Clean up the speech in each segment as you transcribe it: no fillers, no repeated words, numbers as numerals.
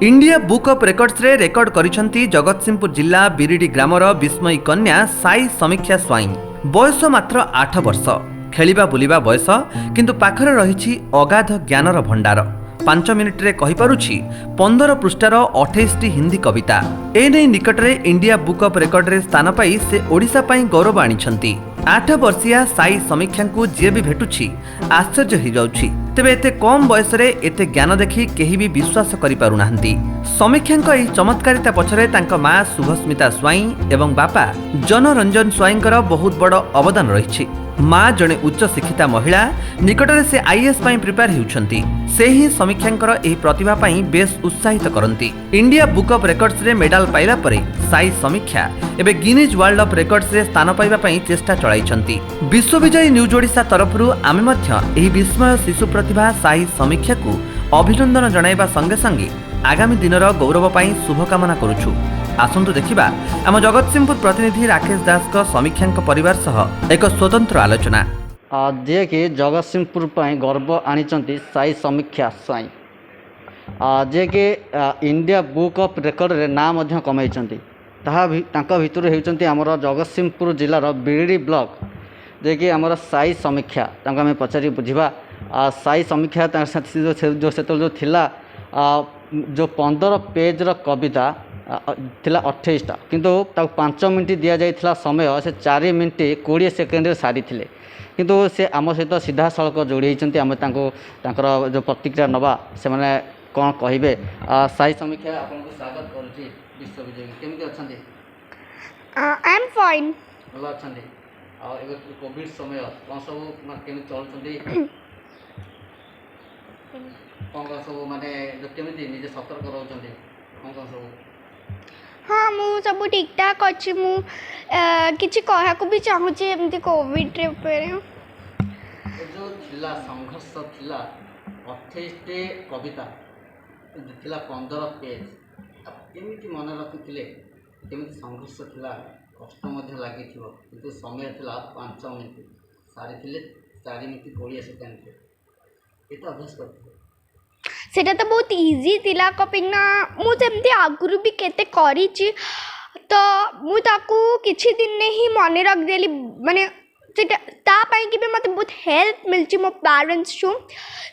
India book of records रे record करिसंती Jagatsinghpur जिला बिरिडी grammar विस्मयी कन्या साई समीक्षा स्वाई। बयस मात्र 8 वर्ष। खेलिबा बुलिबा बयस किंतु पाखरे रहिछि अगाध ज्ञानर भंडार। 5 मिनिट रे कहि पारुछि 15 पृष्ठार 28 टी हिंदी कविता। एने निकटरे इंडिया बुक ऑफ रेकॉर्ड रे स्थान पाई से ओडिशा पाई गौरव आनिछंती। 8 वर्षिया साई समीक्षा को जे भी भेटुछि आश्चर्य हो जाउछि। तेबे एते कम बयस रे एते ज्ञान देखि केही भी विश्वास करि पारु नाहंती। समीक्षा एही चमत्कारिता पछरे तांका मां शुभस्मिता स्वाई एवं बापा जनरंजन स्वाईंकर बहुत बड़ अवदान रहिछि। मां जणे उच्च शिक्षिता महिला, निकटरे से आईएएस पाई प्रिपेयर हेउछंती। से ही समीक्षांकर एही प्रतिभा पाई बेस उत्साहित करंती। इंडिया बुक ऑफ रेकॉर्ड्स रे मेडल पाइला परे साई समीक्षा एबे गिनीज वर्ल्ड ऑफ रेकॉर्ड्स रे स्थान पाइबा पाई चेष्टा चलाइछंती। विश्वविजयी न्यूज ओडिशा तरफरु आमे मध्य एही विस्मय शिशु प्रतिभा साई समीक्षा को अभिनंदन जणाइबा संगे संगे आगामी दिनर गौरव पाई शुभकामना करूछु। आसंतु देखिबा आम जगतसिंहपुर प्रतिनिधि राकेश दास को समीक्षा परिवार सह एक स्वतंत्र आलोचना। जे कि जगतसिंहपुर पाई गर्व आनिचंती साई समीक्षा स्वाई, जे कि इंडिया बुक ऑफ रेकॉर्ड रे नाम मध्य कमाइचंती। तांका भितर हेउचंती हमर जगतसिंहपुर जिलार बिरिडी ब्लॉक, जे कि हमर साई समीक्षा। तांका हमें पचारि बुझिबा साई समीक्षा जो सेतल जो थिला जो 15 पेज रो कविता थिला 28टा, किंतु 5 मिनट दि जाइथिला समय से 4 मिनट 20 सेकेंड रे सारी थिले। किंतु से आम सहित सीधा सड़क जोड़ी होती। आम तांकर जो प्रतिक्रिया नवा से माने कौन कहिबे। साई समीक्षा आपनको स्वागत करूची विश्वविजय। केमति अछंती? I am fine. भलो अछंती। आ एबे कोविड समय कोन सब केमति चलछंती? कोन सब माने जो केमति निजे सतर्क रहउछंती कोन सब? हाँ मु सब ठीक ठाक अच्छी। मु किसी कहा को भी चाहूँगी एमती कोविड रे ऊपर जो थिला संघर्ष थिला 28 कविता थिला 15 पेज केमिति मन रखिथिले, केमिति संघर्ष थिला, कष्ट मध्य लागिथिबो, किंतु समय थिला 5 मिनिट सारी थिले 4 मिनिट 20 सेकेंड एटा अभ्यास करथिले। सेटा तो बहुत इजी थिला कपिना मु जेमती आगुरु भी केते करिछि। तो मु ताकू किछि दिन ने ही मन रख देली। माने सेटा ता पाई कि मते बहुत हेल्प मिलछि मो पेरेंट्स छू।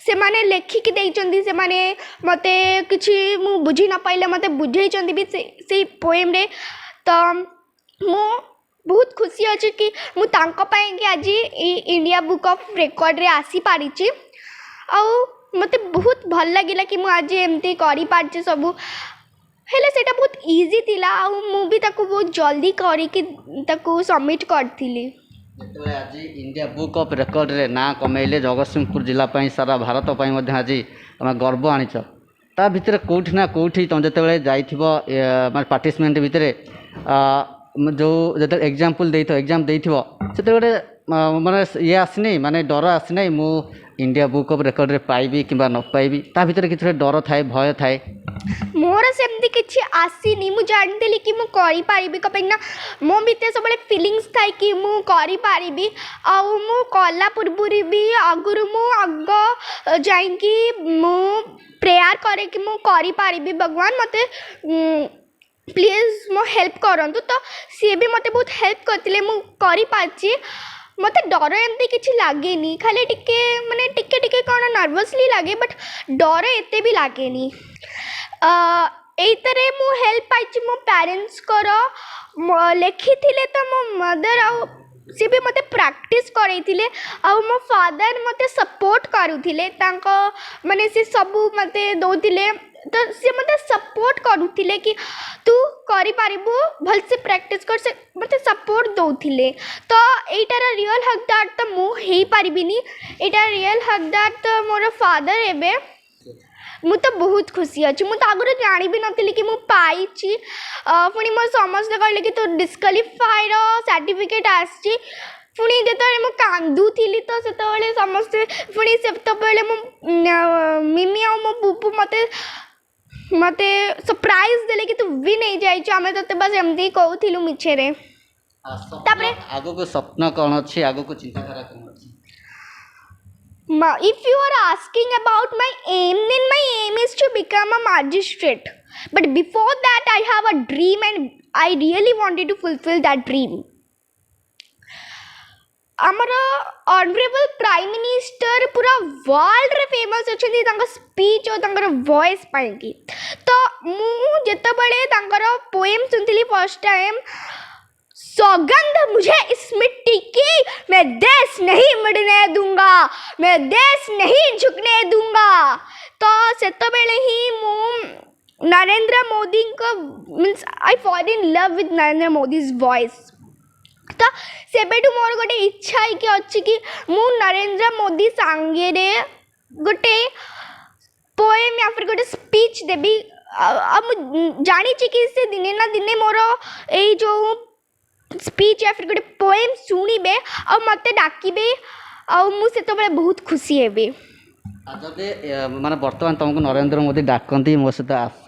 से माने लेखि कि देइचंदी, से माने मते किछि मु बुझी ना पाइले मते बुझेइचंदी भी से पोएम रे। तो मु बहुत खुशी अछि कि मु तांको पाई कि आज इंडिया बुक ऑफ रेकॉर्ड रे आसी पारिछि। आ मते बहुत भल लगिला कि मु आज एमती करि पारछि सबु। हेले सेटा बहुत इजी थिला आ मु भी ताको बहुत जल्दी करि कि ताको सबमिट करथिली। जेतले आज इंडिया बुक ऑफ रेकॉर्ड रे ना कमेले जगतसिंहपुर जिला पाई सारा भारत पाई मध्ये आज हम गर्व आनिछ। ता भितर कोठी ना कोठी तुम जेतले जाइथिबो माने पार्टिसिपेंट भितर जो जेतले एग्जांपल देइथो एग्जाम देइथिबो सेते माने ये आसनी माने डर आसनी मु इंडिया बुक ऑफ रेकॉर्ड रे पाइबी किंबा न पाइबी। ता भितर किछि डर थाए, भय थाए? मोर सेमती किछि आसीनी। मु जानतेली कि मु करि पारिबी कपिना मो भितर सबले फीलिंग्स थाए कि मु करि पारिबी। आ मु कला पूर्वरी भी आगुरु मु आग जाइकी मु प्रेयर करे कि मु करि पारिबी। भगवान मते प्लीज मो हेल्प करंतु। तो सी भी मते बहुत हेल्प करतिले, मु करि पाछि। मते डर एमती किछि लागेनी, खाली टिके माने टिके टिके कोन नर्वसली लागे, बट डर एते भी लागेनी। एतरे मु हेल्प पाइछि मो पेरेंट्स करो लेखिथिले। तो मो मदर आ सी भी मते प्रैक्टिस करैथिले आ मो फादर मते सपोर्ट करूथिले। तांको माने से सबु मते दोथिले। तो सी मते सपोर्ट करूथिले कि तू करि पारिबु, भल से प्रैक्टिस कर, से मते सपोर्ट दोथिले। तो एटार रियल हकदार तो मु हेई पारिबिनी। एटा रियल हकदार तो मोर फादर एबे। मु तो बहुत खुशी अच्छी। मु तो आगुरी जानी भी नथिली कि मु पाइछि। पुणी मो समस्त कहले कि तो डिस्क्वालिफाइड सर्टिफिकेट आछि। पुणी जेतबेले मु कांदुथिली तो सेतबेले समस्त पुणी सेतबेले मु मिमी आ मो बुबू मते सरप्राइज देले कि तू भी नहीं जाइछ। आमे तते बस एमदी कहउथिलु मिछेरे। तापरे आगो को सपना कोन अछि, आगो को चिंताधारा कोन अछि? If you are asking about my aim, then my aim is to become a magistrate. But before that, I have a dream and I really wanted to fulfill that dream. ଆମର ଅନରେବଲ୍ ପ୍ରାଇମ୍ ମିନିଷ୍ଟର ପୁରା ୱାର୍ଲଡରେ famous ଅଛନ୍ତି ତାଙ୍କ speech ଓ ତାଙ୍କର voice ପାଇଁକି। ତ ମୁଁ ଯେତେବେଳେ ତାଙ୍କର ପୋଏମ୍ ଶୁଣିଥିଲି ଫର୍ଷ୍ଟ ଟାଇମ୍, सौगंध मुझे इस मिट्टी की, मैं देश नहीं मुड़ने दूंगा, मैं देश नहीं झुकने दूंगा। तो सेतबेले ही मु नरेंद्र मोदी को means I fall in love with Narendra Modi's voice. तो सेबेठू मोर गोटे इच्छा है कि अच्छी कि मु नरेंद्र मोदी सांगे गोटे पोएम या फिर गोटे स्पीच देवी। जानी कि से दिने ना दिने मोर यही जो स्पीच या फिर गोटे पोएम शुणवे आ मत डाकबे आते बहुत खुशी हेबी। जदि माने बर्तमान तुमको नरेंद्र मोदी डाकती मो सहित आस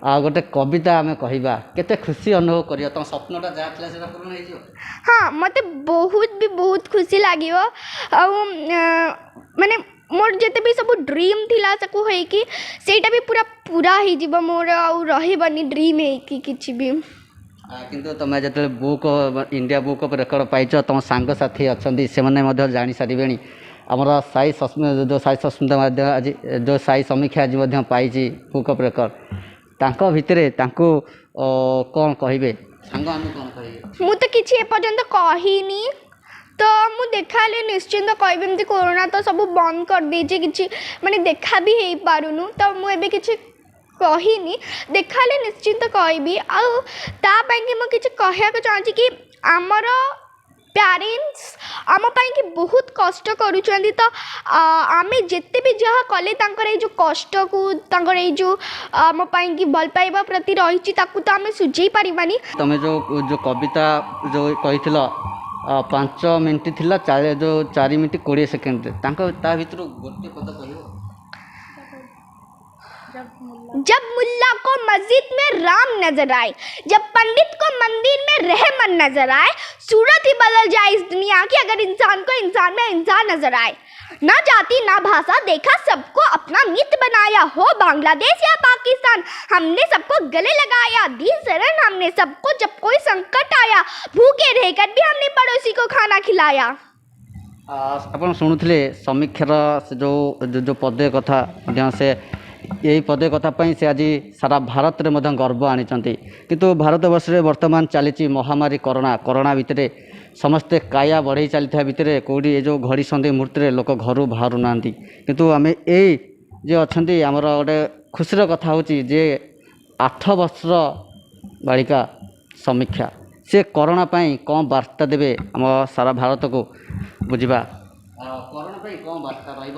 आ गोटे कविता आम कहवा केते खुशी अनुभव कर तुम स्वप्नटा जहाँ था पूर्ण हो। हाँ मत बहुत खुशी लगे माने मोर जिते भी सब ड्रीम थिला सकू है कि सेटा भी पूरा पूरा ही जीव मोर आ रहबनी ड्रीम है कि किछि भी। किंतु तुम जो book India book of record पाइच तुम सांग साथी अच्छा से जानी सारे आमर साई जो साई सस्मिता आज जो साई समीक्षा आज पाई बुक ऑफ रेकर्ड तांको भितरे तांको कौन कहे सांग आम कौन कहे मु तो किसी एपर्यंत कहनी तो मु देखा निश्चिंत कहबी एमती कोरोना तो सब बंद कर देजे किसी माने देखा भी हो पारुनु तो मुझे किसी कहनी देखा निश्चिंत कहबी आपाई मुझे कहना चाहूँगी कि आमर पेरेंट्स आम कि बहुत कष्ट करुँच तो आम जिते भी जहाँ कले जो कष्ट को जो आम कि भल पाइबा प्रति रही तो आम सुझे पारानी। तुम जो कविता जो कही 5 मिनट थिला जो 4 मिनट 20 सेकेंड भर गोटे पद कह जब मुल्ला को मस्जिद में राम नजर आए, जब पंडित को मंदिर में रहमन नजर आए, सूरत ही बदल जाए इस दुनिया की अगर इंसान को इंसान में इंसान नजर आए। ना जाति ना भाषा देखा सबको अपना मित्र बनाया, हो बांग्लादेश या पाकिस्तान हमने सबको गले लगाया, दी शरण हमने सबको जब कोई संकट आया, भूखे रहकर भी हमने पड़ोसी को खाना खिलाया। आप शुणुले समीक्षार जो जो पदे कथा से यही पदे कथापी से आज सारा भारत में गर्व आनी किंतु भारत वर्ष में वर्तमान चली महामारी कोरोना भितर समस्ते काया बढ़ई चलता भितर कौटी ये जो घड़ी संधि मुहूर्त लोक घर बाहर ना किंतु आम ये अच्छा आमर गोटे खुशीर कथा हूँ जे 8 वर्षर बालिका समीक्षा से कोरोना कौन वार्ता देवे आम सारा भारत को बुझा कोरोना कौन वार्ता रही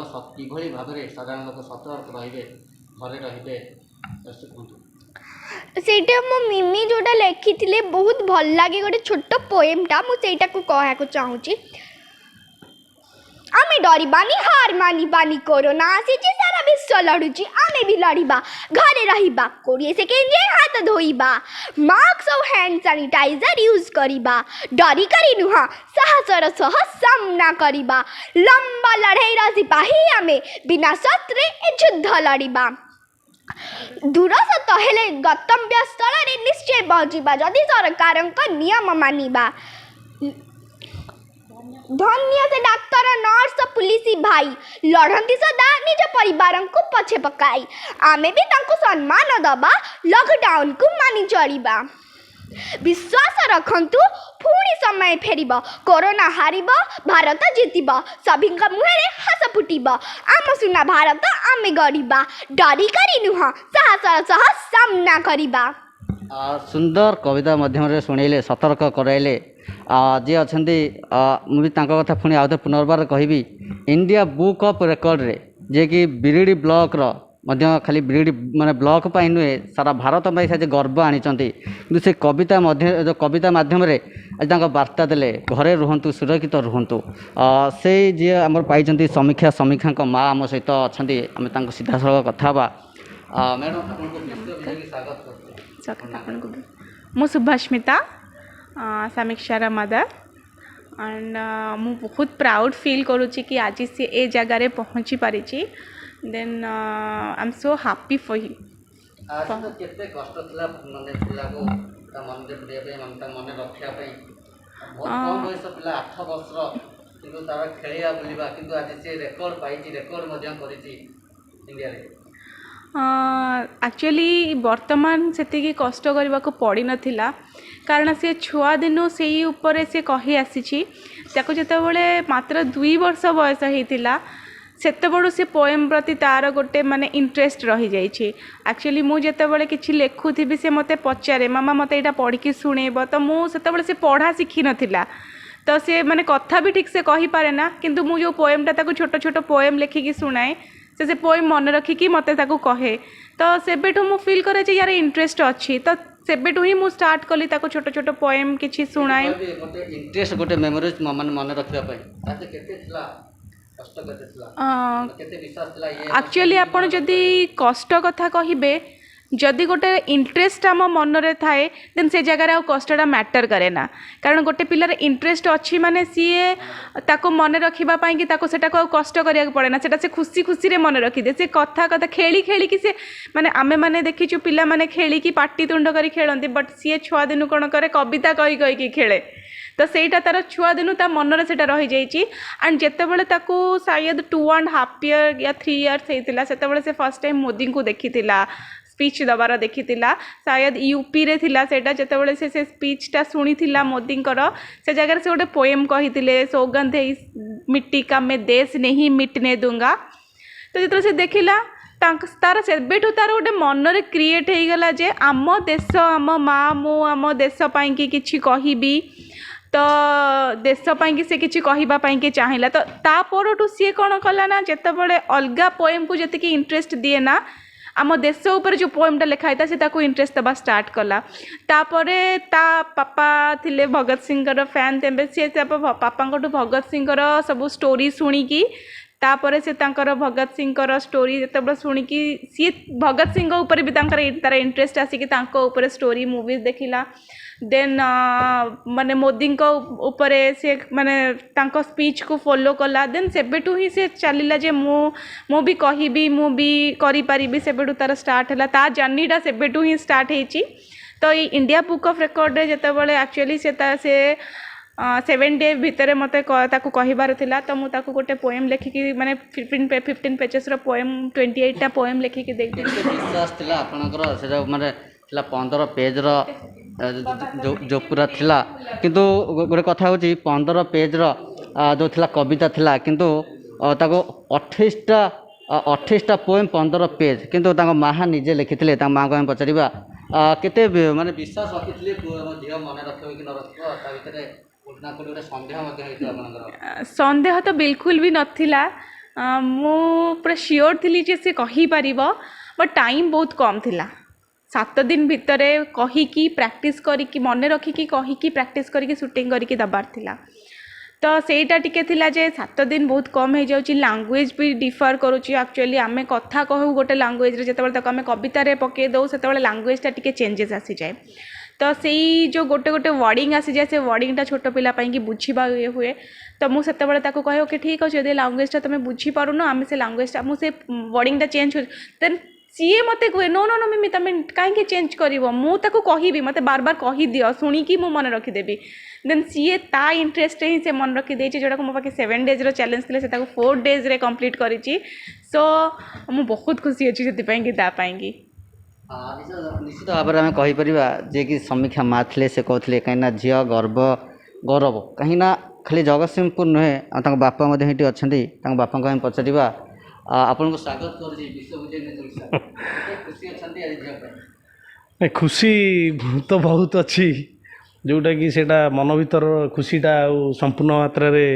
भाव में साधारण लोक सतर्क रे घरे रे सेटा मो मिमी जोटा लिखी थिले बहुत भल लागे गोटे छोट पोएमटा मुझेटा को कहना चाहूँगी। आमे डरबानी हार मानिबानी कोरोना आसी सारा विश्व लड़ुची आमे भी लड़िबा घरे रहिबा 20 सेकेंड हाथ धोइबा मास्क और हैंड सैनिटाइजर यूज करिबा डरी करी नुहा साहसर सह सामना करिबा लंबा लड़ाई सिपाही आमे बिना शस्त्र युद्ध लड़िबा दूरस्थ हेले गंतव्य स्थल निश्चय पहुँचा जदि सरकार नियम मानिबा। धन्य से डाक्तर नर्स पुलिस भाई लड़ती सदा निज परिवार को पछे पकाई आमे भी तांको सम्मान दबा लॉकडाउन को मानि चलिबा विश्वास रखंतु पुणी समय फेरिब कोरोना हारिब भारत जीतिब सभी मुहे हस फुटिब आम सुना भारत आमे गढ़िबा डरी करी नुह साहसर सह सामना करिबा। सुंदर कविता माध्यम शुणेले सतर्क कराइले जी अच्छा मुझे कथा पुणी आउ पुनर्बार कहि इंडिया बुक ऑफ रेकर्ड रे जे कि बिरिडी ब्लॉक खाली बिरिडी माने ब्लॉक पाई नुहे सारा भारत में से गर्व आनी कि से कविता जो कविता माध्यम आज वार्ता देले घरे रुहतु सुरक्षित रुहतु से जी आम पाई समीक्षा माँ आम सहित अच्छा आम सीधा सड़क कथा मैडम मु सुभाष्मिता समीक्षार मदर एंड मु बहुत प्राउड फील करुच्ची कि आज से ए जगार पहुँची पारी then I am so happy for him. आज तो केते कष्ट थिला माने पिला को ता मन दे पड़िया पे मन ता मन रखिया पे बहुत कम बयस पिला 8 वर्षर किंतु तार खेलिया बुलिबा किंतु आज से रेकॉर्ड पाइची रेकॉर्ड मध्य करिची इंडिया रे। एक्चुअली वर्तमान से कष्ट करने को पड़ी नथिला कारण से छुआ दिनू से ऊपर से कही आसी जितेबाला मात्र 2 वर्ष बयस होता सेते बड़ू से पोएम प्रति तार गोटे माने इंटरेस्ट रही जाइए। एक्चुअली मुझे किसी लेखुथी से मते पचारे मामा मते यहाँ पढ़ी शुणेब तो मुझे से पढ़ा शिखी नथिला तो से माने कथा भी ठीक से कही पारे ना किंतु मु जो पोएमटा ताको छोट छोट पोएम लिखिकी शुणाए से पोएम मन रखिकी मते ताको कहे तो सेबेठू मु फील करे जे यार इंटरेस्ट अच्छी तो सेबेठू ही मु स्टार्ट कली ताको छोट छोट पोएम किछि शुणाए गोटे इंटरेस्ट गोटे मेमोरीज मन मन रखिया पई ताते केते थिला कष्ट केते थिला केते विश्वास थिला ये एक्चुअली आपण जदि कष्ट कथा कहिबे जदि गोटे इंटरेस्ट आम मन रे थाए देन से जगह कष्टा मैटर करे ना कारण गोटे पिलार इंटरेस्ट अच्छी माने सीए ताको मन रखिबा पाई कि ताको सेटा को कष्ट करिया पड़े ना सेटा से खुशी खुशी रे मन रखी दे से कथा कथा खेली खेली कि से माने आमे माने देखिचु पिला माने खेली कि पाटी तुंड करी खेलंती बट सीए छुआ दिनु कोन करे कविता कही कही कि खेले तो सेटा तार छुआ दिनु ता मन रे सेटा रही जाइची एंड जेते बेले ताको शायद 2.5 ईयर या 3 इयर्स हेतिला सेते बेले से फर्स्ट टाइम मोदी को देखितिला स्पीच दबार देखितिला शायद यूपी रे थिला सेटा जेतेबेले से स्पीचटा शुणीथिला मोदींकर से जगह से गोटे पोएम कहिथिले सौगंध है इस मिट्टी का मैं देश नहीं मिटने दूंगा तो जो से देखिला तार सेबेठू तार गोटे मनरे क्रिएट हो गला जे आम देश आम माँ मु आम देश पाई कि किछि कहिबी तो देश पाई से किछि कहिबा पाई के चाहिला तो ता परठू सी कौन कला ना जेतेबेले अलगा पोएम को जतिकी इंटरेस्ट दिए ना आम देश उपर जो पोएमटा लिखाई था से इंटरेस्ट दबा स्टार्ट कला तापरे ता पापा थिले भगत सिंह फैन तेबे सी पापा भगत सिंह सब स्टोरी शुणिकी तापर से तांकर भगत सिंह स्टोरी जिते शुणिकी सी भगत सिंह उपर भी तार इंटरेस्ट आसिकी तांको ऊपर स्टोरी मूवीज देखिला देन माने मोदी ऊपर से माने तांको स्पीच को फॉलो कला देन सेबेठू ही से चलिला जे मु भी कहबी मु भी करि पारिबी सेबेठू तार स्टार्ट हैला ता जर्नीटा सेबेठू ही स्टार्ट हेची तो ये इंडिया बुक ऑफ रिकॉर्ड रे जेतेबेले एक्चुअली से 7 डे भितर मते ताकू कहिबार थिला तो मु ताकू गोटे पोएम लेखिकी माने 15 पेजेस रो पोएम 28 टा पोएम लेखिकी देख दे विश्वास थिला आपनकर से माने थिला 15 पेज रो जो पूरा थिला किंतु गोटे कथा होची 15 पेज रो जो थिला कविता थिला किंतु ताको 28 टा पोएम 15 पेज किंतु ताको माहा निजे लिखिथिले ता मां को हम पचारिबा केते माने विश्वास रखिथिले झियो मन रखिबो कि न रखिबो ता भितरे उठना कोडी गोटे संदेह मध्ये हेतु आपनकर संदेह तो बिल्कुल भी नथिला मु पूरा श्योर थी जे से कही पारिबो बट टाइम बहुत कम थिला 7 दिन भितर कहीकि प्रैक्टिस करिकी मन रखिकी कहीकि प्रैक्टिस करिकी शूटिंग करिकी दबार थिला तो सेटा टिके थिला जे 7 दिन बहुत कम हो जाउची लैंग्वेज भी डिफर करूची एक्चुअली आमे कथा कहू गोटे लैंग्वेज रे जेतेबेले तक आमे कविता रे पके दउ सेतेबेले लैंग्वेजटा टिके चेंजेस आसी जाए तो सेई जो गोटे गोटे वर्डिंग आसी जाए से वर्डिंगटा छोट पिला पाई कि बुझीबा हुए तो मुझे सेतेबेले ताको कहे ओके ठीक अच्छे यदि लैंग्वेजटा तुम बुझी पारुन आम से लैंग्वेजटा मुझे वर्डिंगटा चेंज हो देन सीए मते कहे नो नो नो मिमी तुम कहीं चेंज कर मुझे कहबी मत बार बार कही दियो शुणिकी मु मन रखिदेवी देन सीए ता इंटरेस्ट ही से मन रखी जोटा को मो पाखे 7 डेज चैलेंज थे 4 डेज रे कंप्लीट करी सो मु बहुत खुशी अच्छी से पाएंगी निश्चित भाव में कहीपर जे कि समीक्षा माँ थे से कहते कहीं झील गौरव कहीं खाली जगतसिंहपुर नुहे बापा अच्छा बापा को पचारा आपन को स्वागत कर खुशी तो बहुत अच्छी जोटा कि सेटा मन भीतर खुशीटा संपूर्ण मात्रा रे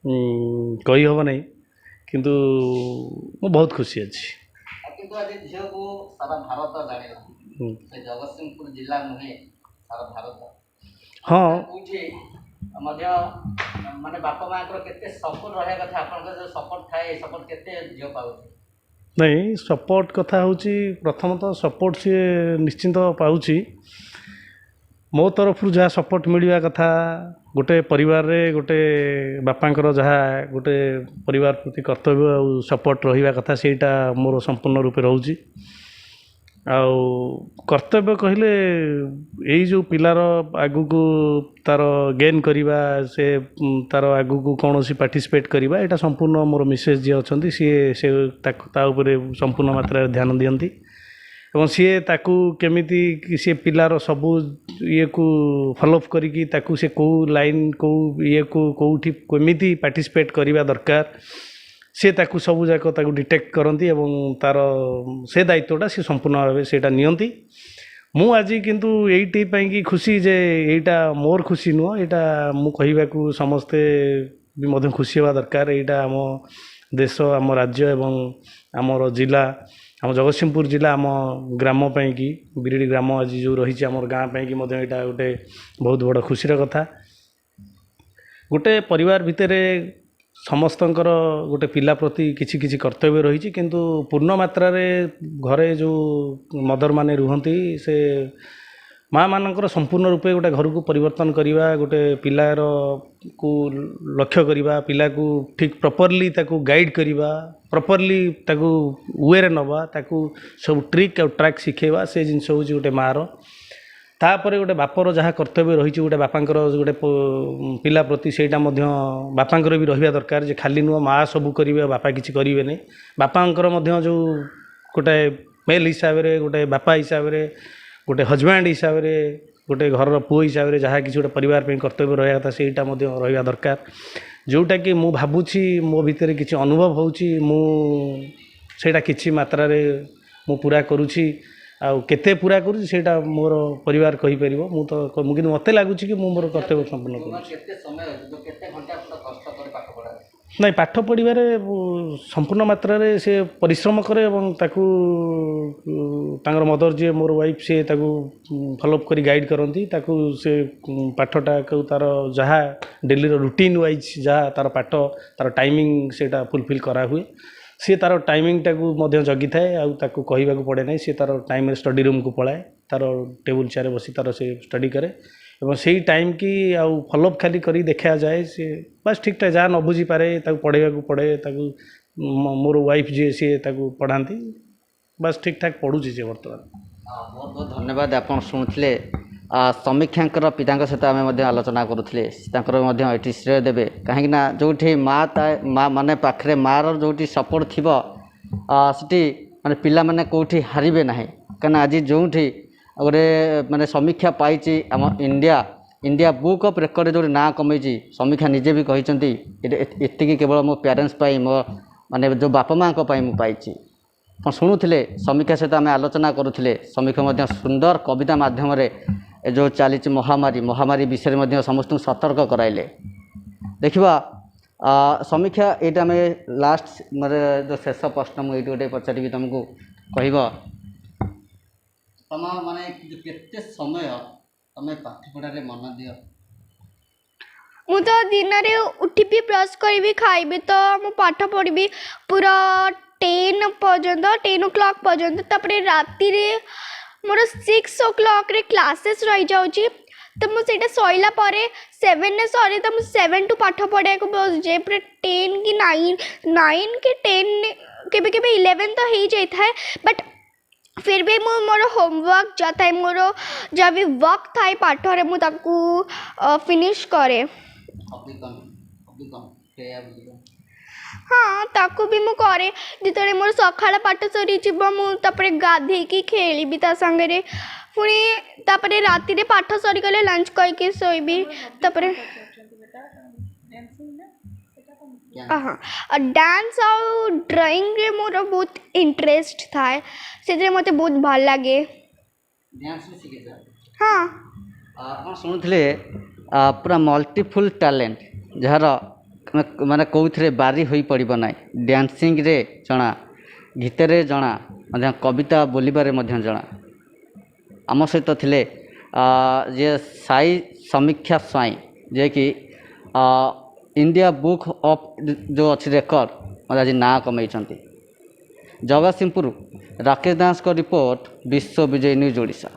कही हम नहीं किंतु मु बहुत खुशी अच्छी किंतु आज झील को सारा भारत जाने जगतसिंहपुर जिला नुहे सारा भारत हाँ माने बापा माँ केते सपोर्ट रहा कथा आपन जो सपोर्ट थाए सपोर्ट केते झील पाउ नहीं सपोर्ट कथा होची प्रथमतः सपोर्ट सी निश्चिंत पाउची मो तरफ जहाँ सपोर्ट मिलवा कथा गोटे परिवार रे गोटे बापांकर जहाँ गोटे परिवार प्रति कर्तव्य और सपोर्ट रहा कथा सेटा मोर संपूर्ण रूपे रोची ଆଉ କର୍ତ୍ତବ୍ୟ କହିଲେ ଏଇ ଯେଉଁ ପିଲାର ଆଗକୁ ତାର ଗେନ୍ କରିବା ସେ ତାର ଆଗକୁ କୌଣସି ପାର୍ଟିସିପେଟ୍ କରିବା ଏଇଟା ସମ୍ପୂର୍ଣ୍ଣ ମୋର ମିସେସ୍ ଯିଏ ଅଛନ୍ତି ସିଏ ସେ ତାକୁ ତା ଉପରେ ସମ୍ପୂର୍ଣ୍ଣ ମାତ୍ରାରେ ଧ୍ୟାନ ଦିଅନ୍ତି ଏବଂ ସିଏ ତାକୁ କେମିତି ସେ ପିଲାର ସବୁ ଇଏକୁ ଫଲୋଅପ୍ କରିକି ତାକୁ ସେ କେଉଁ ଲାଇନ୍ କେଉଁ ଇଏକୁ କେଉଁଠି କେମିତି ପାର୍ଟିସିପେଟ୍ କରିବା ଦରକାର ସେ ତାକୁ ସବୁ ଯାକ ତାକୁ ଡିଟେକ୍ଟ କରନ୍ତି ଏବଂ ତାର ସେ ଦାୟିତ୍ୱଟା ସେ ସମ୍ପୂର୍ଣ୍ଣ ଭାବେ ସେଇଟା ନିଅନ୍ତି। ମୁଁ ଆଜି କିନ୍ତୁ ଏଇଥିପାଇଁକି ଖୁସି ଯେ ଏଇଟା ମୋର ଖୁସି ନୁହଁ, ଏଇଟା ମୁଁ କହିବାକୁ ସମସ୍ତେ ବି ମଧ୍ୟ ଖୁସି ହେବା ଦରକାର। ଏଇଟା ଆମ ଦେଶ ଆମ ରାଜ୍ୟ ଏବଂ ଆମର ଜିଲ୍ଲା ଆମ ଜଗତସିଂହପୁର ଜିଲ୍ଲା ଆମ ଗ୍ରାମ ପାଇଁକି ବିରିଡ଼ି ଗ୍ରାମ ଆଜି ଯେଉଁ ରହିଛି ଆମର ଗାଁ ପାଇଁକି ମଧ୍ୟ ଏଇଟା ଗୋଟେ ବହୁତ ବଡ଼ ଖୁସିର କଥା। ଗୋଟେ ପରିବାର ଭିତରେ ସମସ୍ତଙ୍କର ଗୋଟେ ପିଲା ପ୍ରତି କିଛି କିଛି କର୍ତ୍ତବ୍ୟ ରହିଛି, କିନ୍ତୁ ପୂର୍ଣ୍ଣ ମାତ୍ରାରେ ଘରେ ଯେଉଁ ମଦରମାନେ ରୁହନ୍ତି ସେ ମାଆ ମାନଙ୍କର ସମ୍ପୂର୍ଣ୍ଣ ରୂପେ ଗୋଟେ ଘରକୁ ପରିବର୍ତ୍ତନ କରିବା, ଗୋଟେ ପିଲାର କୁ ଲକ୍ଷ୍ୟ କରିବା, ପିଲାକୁ ଠିକ୍ ପ୍ରପରଲି ତାକୁ ଗାଇଡ଼ କରିବା, ପ୍ରପରଲି ତାକୁ ୱେରେ ନେବା, ତାକୁ ସବୁ ଟ୍ରିକ୍ ଆଉ ଟ୍ରାକ୍ ଶିଖେଇବା, ସେ ଜିନିଷ ହେଉଛି ଗୋଟେ ମାଆର। ତାପରେ ଗୋଟେ ବାପର ଯାହା କର୍ତ୍ତବ୍ୟ ରହିଛି ଗୋଟେ ବାପାଙ୍କର ଗୋଟେ ପିଲା ପ୍ରତି ସେଇଟା ମଧ୍ୟ ବାପାଙ୍କର ବି ରହିବା ଦରକାର ଯେ ଖାଲି ନୁହଁ ମାଆ ସବୁ କରିବେ ବାପା କିଛି କରିବେନି। ବାପାଙ୍କର ମଧ୍ୟ ଯେଉଁ ଗୋଟେ ମେଲ୍ ହିସାବରେ ଗୋଟେ ବାପା ହିସାବରେ ଗୋଟେ ହଜବ୍ୟାଣ୍ଡ ହିସାବରେ ଗୋଟେ ଘରର ପୁଅ ହିସାବରେ ଯାହା କିଛି ଗୋଟେ ପରିବାର ପାଇଁ କର୍ତ୍ତବ୍ୟ ରହିବା କଥା ସେଇଟା ମଧ୍ୟ ରହିବା ଦରକାର, ଯେଉଁଟାକି ମୁଁ ଭାବୁଛି ମୋ ଭିତରେ କିଛି ଅନୁଭବ ହେଉଛି ମୁଁ ସେଇଟା କିଛି ମାତ୍ରାରେ ମୁଁ ପୁରା କରୁଛି। ଆଉ କେତେ ପୁରା କରୁଛି ସେଇଟା ମୋର ପରିବାର କହିପାରିବ। ମୁଁ କିନ୍ତୁ ମୋତେ ଲାଗୁଛି କି ମୁଁ ମୋର କର୍ତ୍ତବ୍ୟ ସମ୍ପୂର୍ଣ୍ଣ କରୁଛି। ନାଇଁ ପାଠ ପଢ଼ିବାରେ ସମ୍ପୂର୍ଣ୍ଣ ମାତ୍ରାରେ ସେ ପରିଶ୍ରମ କରେ ଏବଂ ତାକୁ ତାଙ୍କର ମଦର ଯିଏ ମୋର ୱାଇଫ୍ ସିଏ ତାକୁ ଫଲୋଅପ୍ କରି ଗାଇଡ଼ କରନ୍ତି, ତାକୁ ସେ ପାଠଟାକୁ ତାର ଯାହା ଡେଲିର ରୁଟିନ୍ ୱାଇଜ୍ ଯାହା ତାର ପାଠ ତାର ଟାଇମିଂ ସେଇଟା ଫୁଲଫିଲ୍ କରାହୁଏ। ସିଏ ତାର ଟାଇମିଂଟାକୁ ମଧ୍ୟ ଜଗିଥାଏ ଆଉ ତାକୁ କହିବାକୁ ପଡ଼େ ନାହିଁ, ସିଏ ତାର ଟାଇମ୍ରେ ଷ୍ଟଡ଼ି ରୁମ୍କୁ ପଳାଏ, ତାର ଟେବୁଲ୍ ଚେୟାରରେ ବସି ତାର ସେ ଷ୍ଟଡ଼ି କରେ ଏବଂ ସେଇ ଟାଇମ୍ କି ଆଉ ଫଲୋଅପ୍ ଖାଲି କରି ଦେଖାଯାଏ। ସେ ବାସ୍ ଠିକ୍ଠାକ୍ ଯାହା ନ ବୁଝିପାରେ ତାକୁ ପଢ଼େଇବାକୁ ପଡ଼େ, ତାକୁ ମୋର ୱାଇଫ୍ ଯିଏ ସିଏ ତାକୁ ପଢ଼ାନ୍ତି, ବାସ୍ ଠିକ୍ଠାକ୍ ପଢ଼ୁଛି ସେ ବର୍ତ୍ତମାନ। ବହୁତ ବହୁତ ଧନ୍ୟବାଦ। ଆପଣ ଶୁଣୁଥିଲେ ସମୀକ୍ଷାଙ୍କର ପିତାଙ୍କ ସହିତ ଆମେ ମଧ୍ୟ ଆଲୋଚନା କରୁଥିଲେ, ତାଙ୍କର ମଧ୍ୟ ଏଠି ଶ୍ରେୟ ଦେବେ କାହିଁକିନା ଯେଉଁଠି ମା ମାନେ ପାଖରେ ମାଆର ଯେଉଁଠି ସପୋର୍ଟ ଥିବ ସେଠି ମାନେ ପିଲାମାନେ କେଉଁଠି ହାରିବେ ନାହିଁ। କାହିଁକିନା ଆଜି ଯେଉଁଠି ଗୋଟେ ମାନେ ସମୀକ୍ଷା ପାଇଛି ଆମ ଇଣ୍ଡିଆ ବୁକ୍ ଅଫ୍ ରେକର୍ଡ଼ରେ ଯେଉଁଠି ନାଁ କମେଇଛି, ସମୀକ୍ଷା ନିଜେ ବି କହିଛନ୍ତି ଏତିକି କେବଳ ମୋ ପ୍ୟାରେଣ୍ଟସ୍ ପାଇଁ ମୋ ମାନେ ଯେଉଁ ବାପା ମାଆଙ୍କ ପାଇଁ ମୁଁ ପାଇଛି। ଆପଣ ଶୁଣୁଥିଲେ ସମୀକ୍ଷା ସହିତ ଆମେ ଆଲୋଚନା କରୁଥିଲେ, ସମୀକ୍ଷା ମଧ୍ୟ ସୁନ୍ଦର କବିତା ମାଧ୍ୟମରେ ଏ ଯେଉଁ ଚାଲିଛି ମହାମାରୀ ବିଷୟରେ ମଧ୍ୟ ସମସ୍ତଙ୍କୁ ସତର୍କ କରାଇଲେ। ଦେଖିବା ସମୀକ୍ଷା ଏଇଟା ଆମେ ଲାଷ୍ଟ ମାନେ ଯେଉଁ ଶେଷ ପ୍ରଶ୍ନ ମୁଁ ଏଇଠି ଗୋଟେ ପଚାରିବି ତୁମକୁ, କହିବ ତୁମ ମାନେ କେତେ ସମୟ ତୁମେ ପାଠପଢ଼ାରେ ମନ ଦିଅ? ମୁଁ ତ ଦିନରେ ଉଠିବି, ବ୍ରସ୍ କରିବି, ଖାଇବି ତ ମୁଁ ପାଠ ପଢ଼ିବି ପୁରା 10 o'clock ପର୍ଯ୍ୟନ୍ତ। ତାପରେ ରାତିରେ ମୋର 6 o'clockରେ କ୍ଲାସେସ୍ ରହିଯାଉଛି, ତ ମୁଁ ସେଇଟା ସରିଲା ପରେ 7ରେ ସରେ ତ ମୁଁ 7 to ପାଠ ପଢ଼ିବାକୁ ବସିଯାଏ। ପୁରା 10 କି 9 କି 10 କେବେ କେବେ 11 ତ ହେଇଯାଇଥାଏ, ବଟ୍ फिर भी ମୁଁ ମୋର ହୋମୱାର୍କ ଯାହା ଥାଏ ମୋର ଯାହା ବି ୱାର୍କ ଥାଏ ପାଠରେ ମୁଁ ତାକୁ ଫିନିଶ୍ କରେ। ହଁ ତାକୁ ବି ମୁଁ କରେ। ଯେତେବେଳେ ମୋର ସକାଳ ପାଠ ସରିଯିବ ମୁଁ ତାପରେ ଗାଧେଇକି ଖେଳିବି ତା ସାଙ୍ଗରେ, ପୁଣି ତାପରେ ରାତିରେ ପାଠ ସରିଗଲେ ଲଞ୍ଚ କରିକି ଶୋଇବି। ତାପରେ ଡ୍ୟାନ୍ସ ଆଉ ଡ୍ରଇଂରେ ମୋର ବହୁତ ଇଣ୍ଟରେଷ୍ଟ ଥାଏ, ସେଥିରେ ମୋତେ ବହୁତ ଭଲ ଲାଗେ। ହଁ ଆପଣ ଶୁଣୁଥିଲେ ପୁରା ମଲ୍ଟିଫୁଲ୍ ଟ୍ୟାଲେଣ୍ଟ, ଯାହାର ମାନେ କେଉଁଥିରେ ବାରି ହୋଇପଡ଼ିବ ନାହିଁ। ଡ୍ୟାନ୍ସିଂରେ ଜଣା, ଗୀତରେ ଜଣା, ମଧ୍ୟ କବିତା ବୋଲିବାରେ ମଧ୍ୟ ଜଣା। ଆମ ସହିତ ଥିଲେ ଯିଏ ସାଇ ସମୀକ୍ଷା ସ୍ୱାଇଁ, ଯିଏକି ଇଣ୍ଡିଆ ବୁକ୍ ଅଫ୍ ଯେଉଁ ଅଛି ରେକର୍ଡ଼ ମୋତେ ଆଜି ନାଁ କମେଇଛନ୍ତି। ଜଗତସିଂହପୁର ରାକେଶ ଦାସଙ୍କ ରିପୋର୍ଟ, ବିଶ୍ୱ ବିଜୟ ନ୍ୟୁଜ୍ ଓଡ଼ିଶା।